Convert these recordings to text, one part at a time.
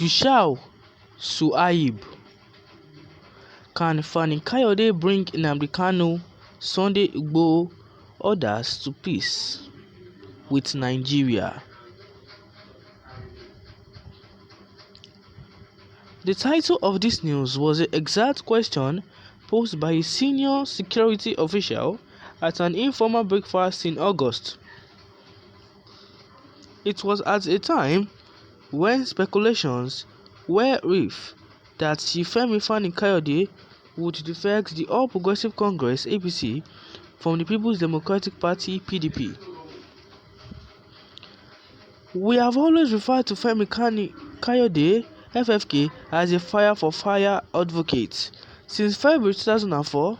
Yushau Suaib. Can Fani Kayode bring Ñnamdi Kanu, Sunday Igboho others to peace with Nigeria? The title of this news was the exact question posed by a senior security official at an informal breakfast in August. It was at a time when speculations were rife that Chief Fani Kayode would defect the All Progressive Congress (APC) from the People's Democratic Party (PDP). We have always referred to Fani Kayode (FFK) as a fire-for-fire advocate since February 2004,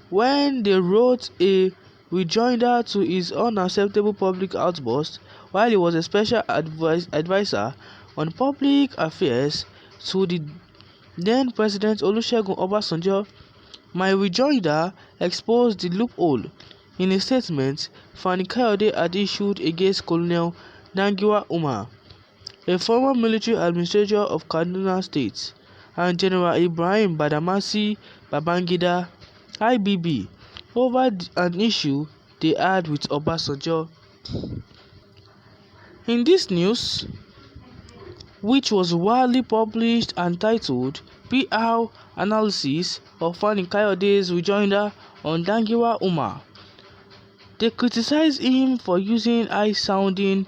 when they wrote a rejoinder to his unacceptable public outburst while he was a special advisor on public affairs to the then President Olusegun Obasanjo. My rejoinder exposed the loophole in a statement Fani Kayode had issued against Colonel Dangiwa Umar, a former military administrator of Kaduna State, and General Ibrahim Badamasi Babangida (IBB) over an issue they had with Obasanjo. In this news, which was widely published and titled PR Analysis of Fani Kayode's Rejoinder on Dangiwa Umar, they criticized him for using high-sounding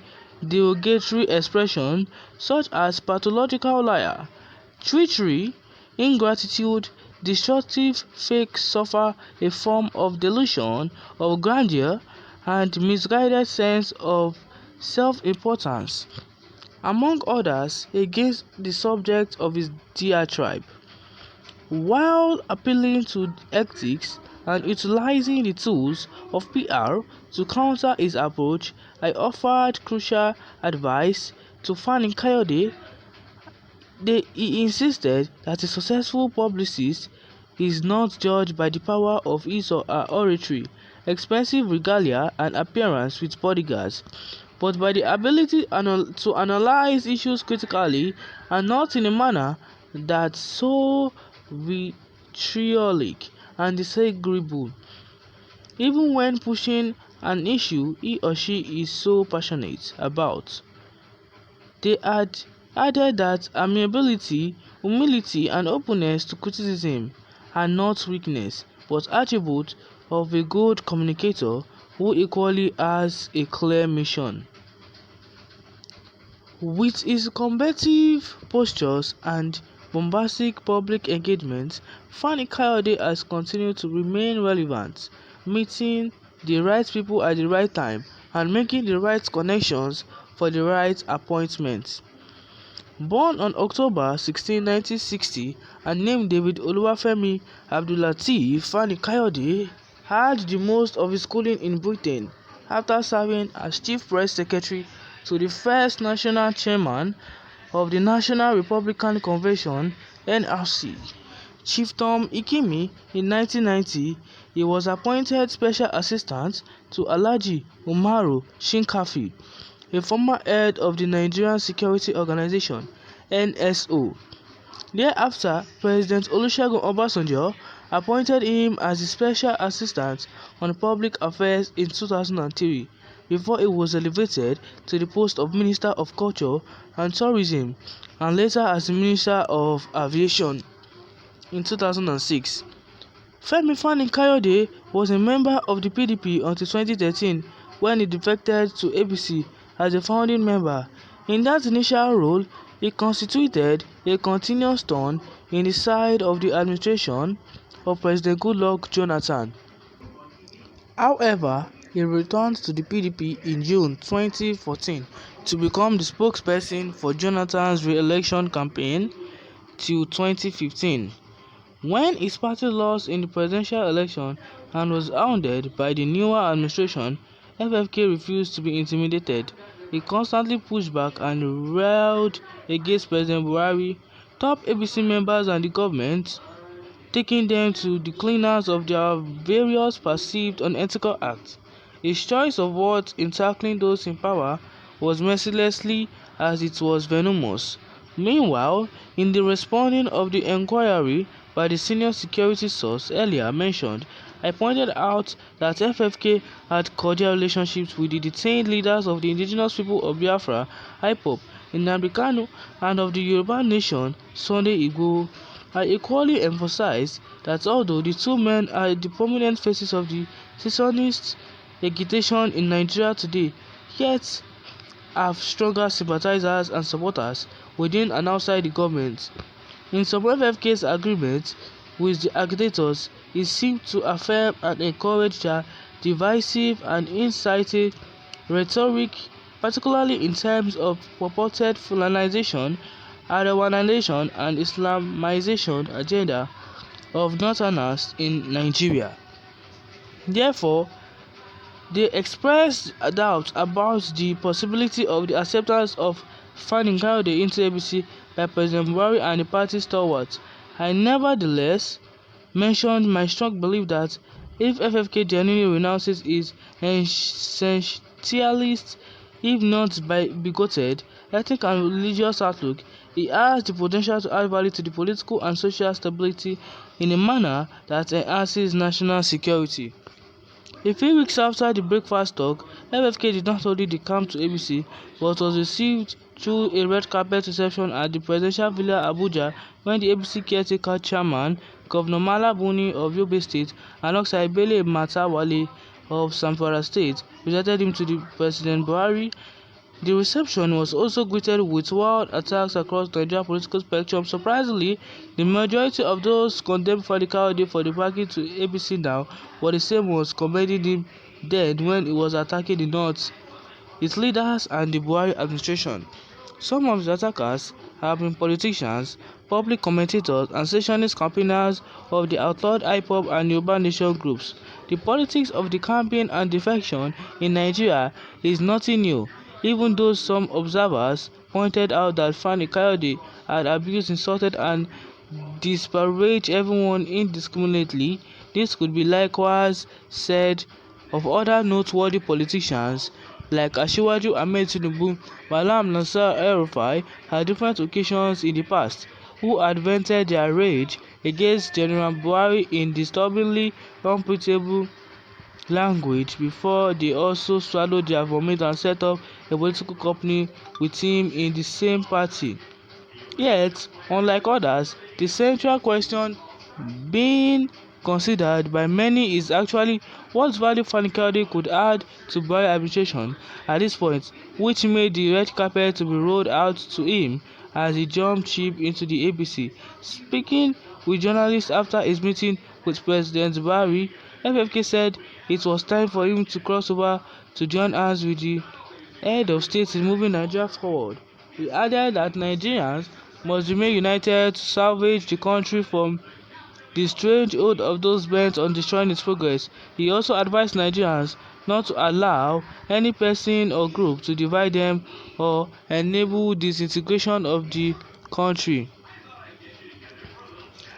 derogatory expressions such as pathological liar, treachery, ingratitude, destructive fake suffer a form of delusion of grandeur, and misguided sense of self-importance, among others, against the subject of his diatribe. While appealing to ethics and utilizing the tools of PR to counter his approach, I offered crucial advice to Fani Kayode. He insisted that a successful publicist is not judged by the power of his or her oratory, expensive regalia, and appearance with bodyguards, but by the ability to analyze issues critically and not in a manner that's so vitriolic and disagreeable, even when pushing an issue he or she is so passionate about. They had added that amiability, humility, and openness to criticism are not weakness, but attributes of a good communicator who equally has a clear mission. With his combative postures and bombastic public engagements, Fani Kayode has continued to remain relevant, meeting the right people at the right time and making the right connections for the right appointments. Born on October 16, 1960 and named David Oluwafemi Abdulateef, Fani Kayode had the most of his schooling in Britain after serving as Chief Press Secretary to the first National Chairman of the National Republican Convention (NRC), Chief Tom Ikimi. In 1990, he was appointed Special Assistant to Alhaji Umaru Shinkafi, a former head of the Nigerian Security Organization (NSO). Thereafter, President Olusegun Obasanjo appointed him as the Special Assistant on Public Affairs in 2003, before he was elevated to the post of Minister of Culture and Tourism, and later as the Minister of Aviation in 2006. Fani Kayode was a member of the PDP until 2013, when he defected to APC as a founding member. In that initial role, he constituted a continuous thorn in the side of the administration of President Goodluck Jonathan. However, he returned to the PDP in June 2014 to become the spokesperson for Jonathan's re-election campaign till 2015. When his party lost in the presidential election and was hounded by the newer administration, FFK refused to be intimidated. He constantly pushed back and railed against President Buhari, top APC members and the government, taking them to the cleaners of their various perceived unethical acts. His choice of words in tackling those in power was mercilessly as it was venomous. Meanwhile, in the responding of the inquiry by the senior security source earlier mentioned, I pointed out that FFK had cordial relationships with the detained leaders of the indigenous people of Biafra, IPOB, Ñnamdi Kanu, and of the Yoruba nation, Sunday Igboho. I equally emphasized that although the two men are the prominent faces of the secessionist agitation in Nigeria today, yet have stronger sympathizers and supporters within and outside the government. In some FFK's agreements with the agitators, he seemed to affirm and encourage their divisive and inciting rhetoric, particularly in terms of purported Fulanization, Arawanization and Islamization agenda of Northerners in Nigeria. Therefore, they expressed a doubt about the possibility of the acceptance of Fani Kayode into APC by President Buhari and the party's stalwarts. I nevertheless mentioned my strong belief that if FFK genuinely renounces his essentialist, if not bigoted, ethnic and religious outlook, he has the potential to add value to the political and social stability in a manner that enhances national security. A few weeks after the breakfast talk, FFK did not only decamp to ABC but was received through a red carpet reception at the presidential villa Abuja when the ABC caretaker chairman, Governor Mala Buni of Yobe State, alongside Bele Matawale of Zamfara State, presented him to the President Buhari. The reception was also greeted with wild attacks across the Nigerian political spectrum. Surprisingly, the majority of those condemned Fani Kayode for the backing to APC now were the same ones commending him then when he was attacking the North, its leaders and the Buhari administration. Some of the attackers have been politicians, public commentators and secessionist campaigners of the outlawed IPOB and Yoruba Nation groups. The politics of the campaign and defection in Nigeria is nothing new. Even though some observers pointed out that Fani Kayode had abused, insulted and disparaged everyone indiscriminately, this could be likewise said of other noteworthy politicians like Asiwaju Ahmed Tinubu, Malam Nasir El-Rufai at different occasions in the past, who had vented their rage against General Buhari in disturbingly unpredictable language before they also swallowed their vomit and set up a political company with him in the same party. Yet, unlike others, the central question being considered by many is actually what value Fani Kayode could add to Buhari administration at this point, which made the red carpet to be rolled out to him as he jumped ship into the APC. Speaking with journalists after his meeting with President Buhari, FFK said it was time for him to cross over to join hands with the head of state in moving Nigeria forward. He added that Nigerians must remain united to salvage the country from the strange hold of those bent on destroying its progress. He also advised Nigerians not to allow any person or group to divide them or enable disintegration of the country.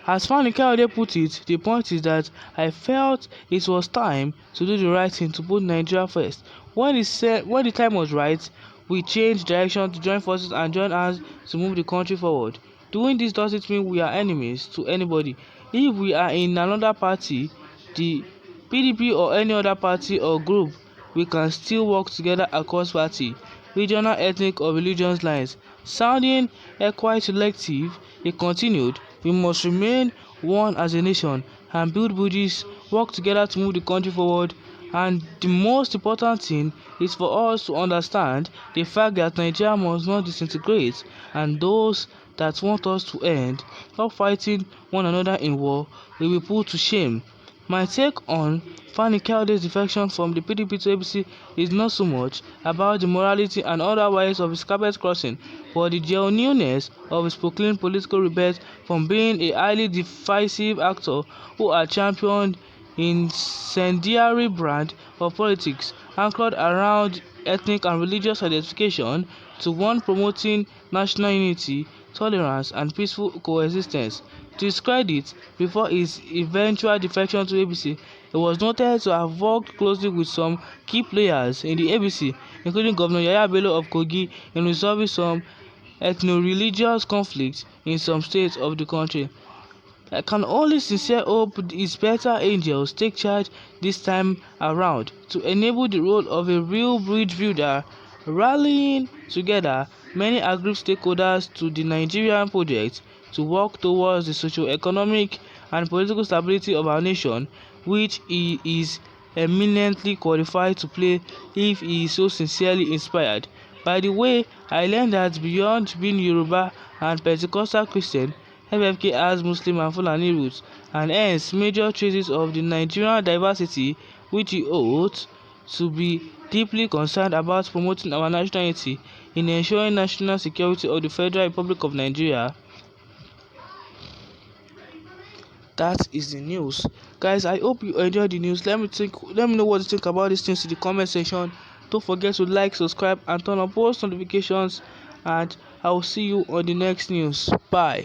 As Fani Kayode put it, the point is that I felt it was time to do the right thing, to put Nigeria first. When the time was right, we changed direction to join forces and join hands to move the country forward. Doing this doesn't mean we are enemies to anybody. If we are in another party, the PDP or any other party or group, we can still work together across party, regional, ethnic or religious lines. Sounding quite selective, he continued, we must remain one as a nation and build bridges, work together to move the country forward. And the most important thing is for us to understand the fact that Nigeria must not disintegrate, and those that want us to end up fighting one another in war will be put to shame. My take on Fani Kayode's defection from the PDP to APC is not so much about the morality and otherwise of his carpet crossing, but the genuineness of his proclaimed political rebirth from being a highly divisive actor who had championed incendiary brand of politics anchored around ethnic and religious identification to one promoting national unity, tolerance, and peaceful coexistence. To his credit, before his eventual defection to ABC, he was noted to have worked closely with some key players in the ABC, including Governor Yahaya Bello of Kogi, in resolving some ethno-religious conflict in some states of the country. I can only sincerely hope its better angels take charge this time around to enable the role of a real bridge builder, rallying together many aggrieved stakeholders to the Nigerian project to work towards the socio-economic and political stability of our nation, which he is eminently qualified to play if he is so sincerely inspired. By the way, I learned that beyond being Yoruba and Pentecostal Christian, FFK has Muslim and Fulani roots, and hence major traces of the Nigerian diversity, which he holds to be deeply concerned about promoting our national unity in ensuring national security of the Federal Republic of Nigeria. That is the news, guys. I hope you enjoyed the news. Let me know what you think about these things in the comment section. Don't forget to like, subscribe, and turn on post notifications, and I will see you on the next news. Bye.